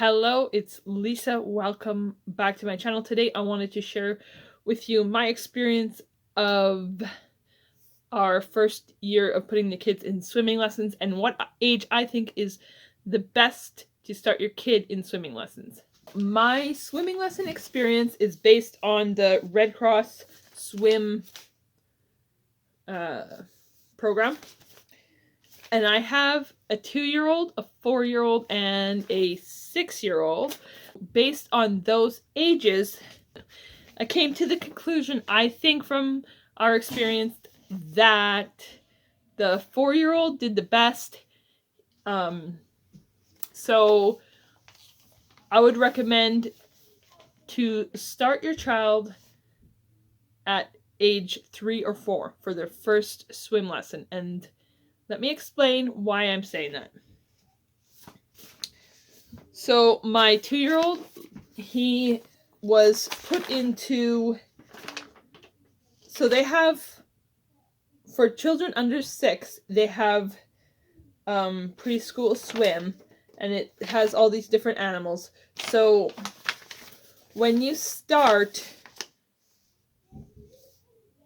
Hello, it's Lisa. Welcome back to my channel. Today I wanted to share with you my experience of our first year of putting the kids in swimming lessons and what age I think is the best to start your kid in swimming lessons. My swimming lesson experience is based on the Red Cross swim program. And I have a 2-year-old, a 4-year-old, and a 6-year-old. Based on those ages, I came to the conclusion, I think from our experience, that the 4-year-old did the best. So I would recommend to start your child at age 3 or 4 for their first swim lesson. And let me explain why I'm saying that. So my 2-year-old, he was put into, so they have, for children under 6, they have preschool swim, and it has all these different animals. So when you start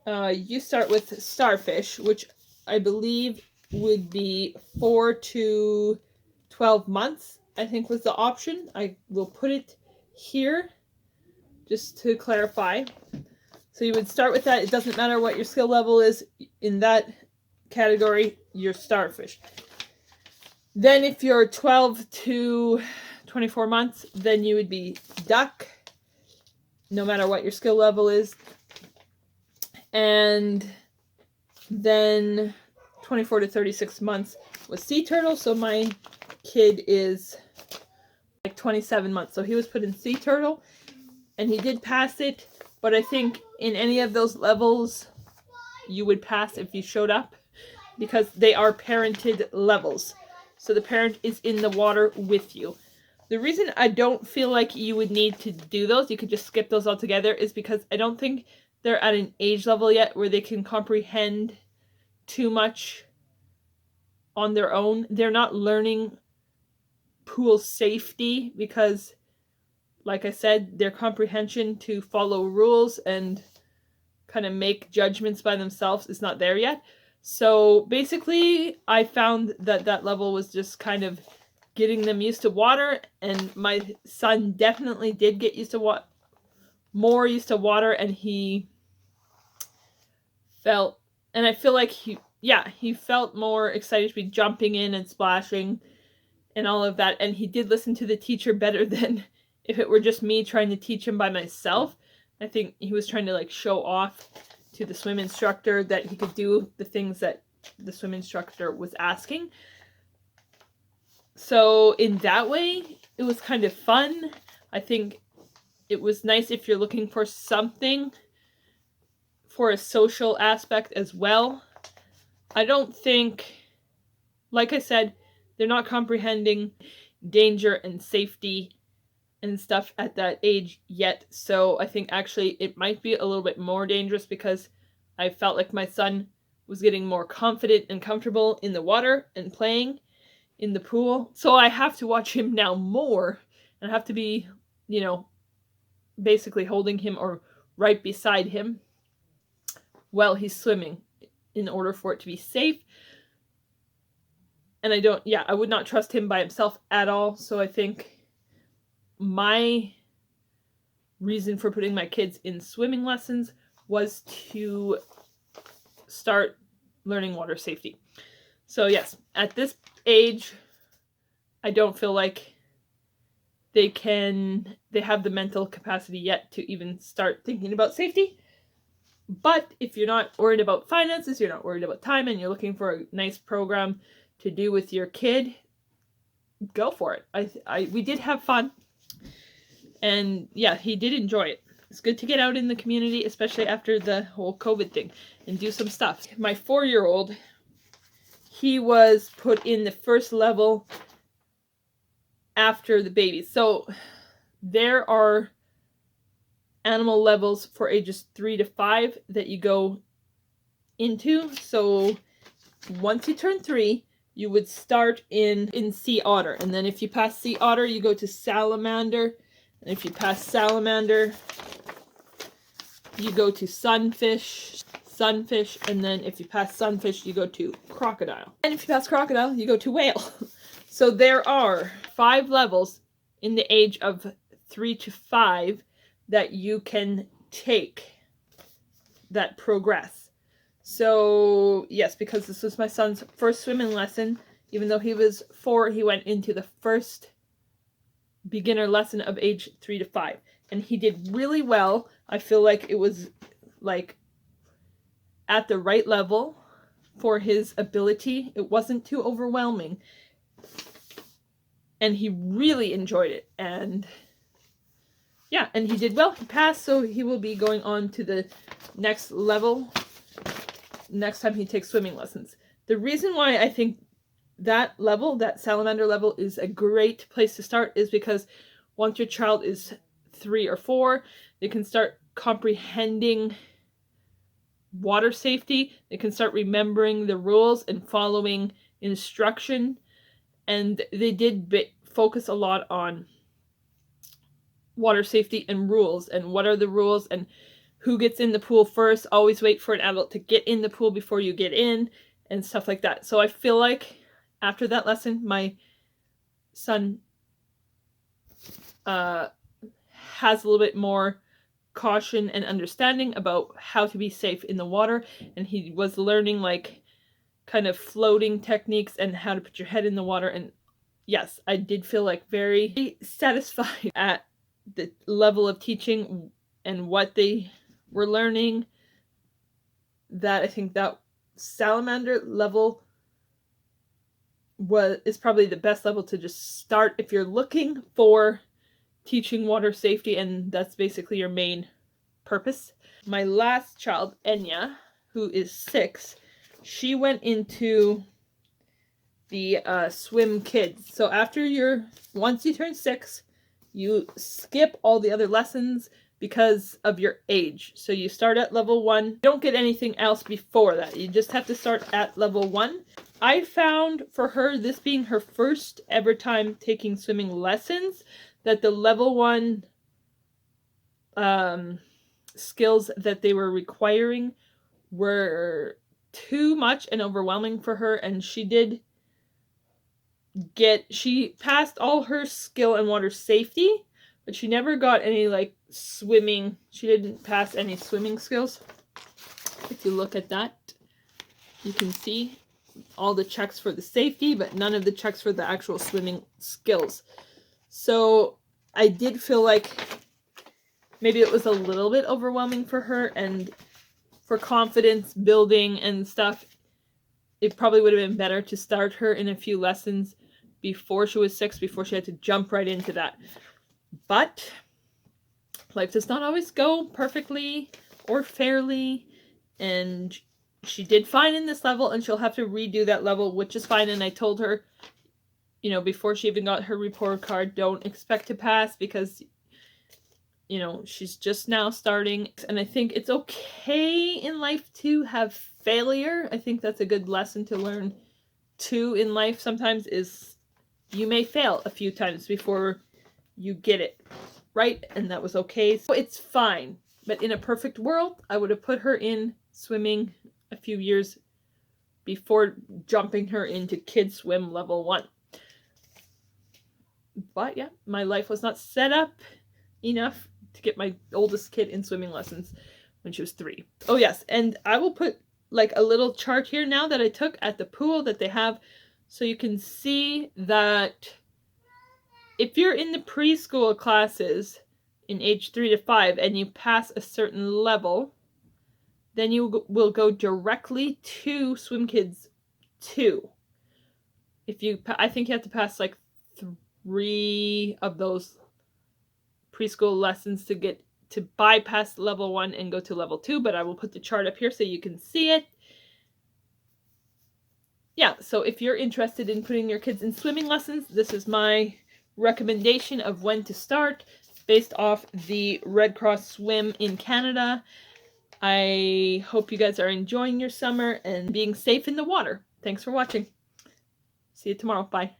with starfish, which I believe would be 4 to 12 months, I think was the option. I will put it here just to clarify. So you would start with that. It doesn't matter what your skill level is in that category, you're starfish. Then if you're 12 to 24 months, then you would be duck, no matter what your skill level is. And then 24 to 36 months was sea turtle. So my kid is like 27 months. So he was put in sea turtle and he did pass it. But I think in any of those levels, you would pass if you showed up because they are parented levels. So the parent is in the water with you. The reason I don't feel like you would need to do those, you could just skip those altogether, is because I don't think they're at an age level yet where they can comprehend too much on their own. They're not learning pool safety because, like I said, their comprehension to follow rules and kind of make judgments by themselves is not there yet. So basically, I found that that level was just kind of getting them used to water, and my son definitely did get used to more used to water, and he felt, and I feel like he felt more excited to be jumping in and splashing and all of that, and he did listen to the teacher better than if it were just me trying to teach him by myself. I think he was trying to like show off to the swim instructor that he could do the things that the swim instructor was asking. So in that way, it was kind of fun. I think it was nice if you're looking for something for a social aspect as well. I don't think, like I said, they're not comprehending danger and safety and stuff at that age yet. So I think actually it might be a little bit more dangerous because I felt like my son was getting more confident and comfortable in the water and playing in the pool. So I have to watch him now more and I have to be, basically holding him or right beside him while he's swimming in order for it to be safe. And I would not trust him by himself at all. So I think my reason for putting my kids in swimming lessons was to start learning water safety. So yes, at this age, I don't feel like they have the mental capacity yet to even start thinking about safety. But if you're not worried about finances, you're not worried about time, and you're looking for a nice program to do with your kid, go for it. We did have fun. And yeah, he did enjoy it. It's good to get out in the community, especially after the whole COVID thing, and do some stuff. My 4-year-old, he was put in the first level after the babies. So there are animal levels for ages 3 to 5 that you go into. So once you turn 3, you would start in sea otter. And then if you pass sea otter, you go to salamander. And if you pass salamander, you go to sunfish, and then if you pass sunfish, you go to crocodile. And if you pass crocodile, you go to whale. So there are 5 levels in the age of 3 to 5 that you can take that progress. So yes, because this was my son's first swimming lesson, even though he was 4, he went into the first beginner lesson of age 3 to 5. And he did really well. I feel like it was like at the right level for his ability. It wasn't too overwhelming. And he really enjoyed it. And yeah, and he did well. He passed, so he will be going on to the next level next time he takes swimming lessons. The reason why I think that level, that salamander level, is a great place to start is because once your child is 3 or 4, they can start comprehending water safety. They can start remembering the rules and following instruction. And they did focus a lot on water safety and rules, and what are the rules, and who gets in the pool first. Always wait for an adult to get in the pool before you get in, and stuff like that. So I feel like after that lesson, my son has a little bit more caution and understanding about how to be safe in the water, and he was learning like kind of floating techniques and how to put your head in the water. And yes, I did feel like very satisfied at the level of teaching and what they were learning, that I think that salamander level is probably the best level to just start if you're looking for teaching water safety, and that's basically your main purpose. My last child, Enya, who is 6, she went into the swim kids. So once you turn 6, you skip all the other lessons because of your age. So you start at level 1. You don't get anything else before that. You just have to start at level 1. I found for her, this being her first ever time taking swimming lessons, that the level 1 skills that they were requiring were too much and overwhelming for her, and she passed all her skill and water safety, but she never got any like swimming. She didn't pass any swimming skills. If you look at that, you can see all the checks for the safety, but none of the checks for the actual swimming skills. So I did feel like maybe it was a little bit overwhelming for her, and for confidence building and stuff, it probably would have been better to start her in a few lessons before she was 6, before she had to jump right into that. But life does not always go perfectly or fairly, and she did fine in this level, and she'll have to redo that level, which is fine. And I told her, before she even got her report card, don't expect to pass, because she's just now starting. And I think it's okay in life to have failure. I think that's a good lesson to learn too in life sometimes, is you may fail a few times before you get it right, and that was okay. So it's fine. But in a perfect world, I would have put her in swimming a few years before jumping her into kids swim level 1. But yeah, my life was not set up enough to get my oldest kid in swimming lessons when she was 3. Oh yes, and I will put like a little chart here now that I took at the pool that they have, so you can see that if you're in the preschool classes in age 3 to 5 and you pass a certain level, then you will go directly to Swim Kids 2. I think you have to pass like 3 of those preschool lessons to get to bypass level 1 and go to level 2, but I will put the chart up here so you can see it. Yeah, so if you're interested in putting your kids in swimming lessons, this is my recommendation of when to start based off the Red Cross Swim in Canada. I hope you guys are enjoying your summer and being safe in the water. Thanks for watching. See you tomorrow. Bye.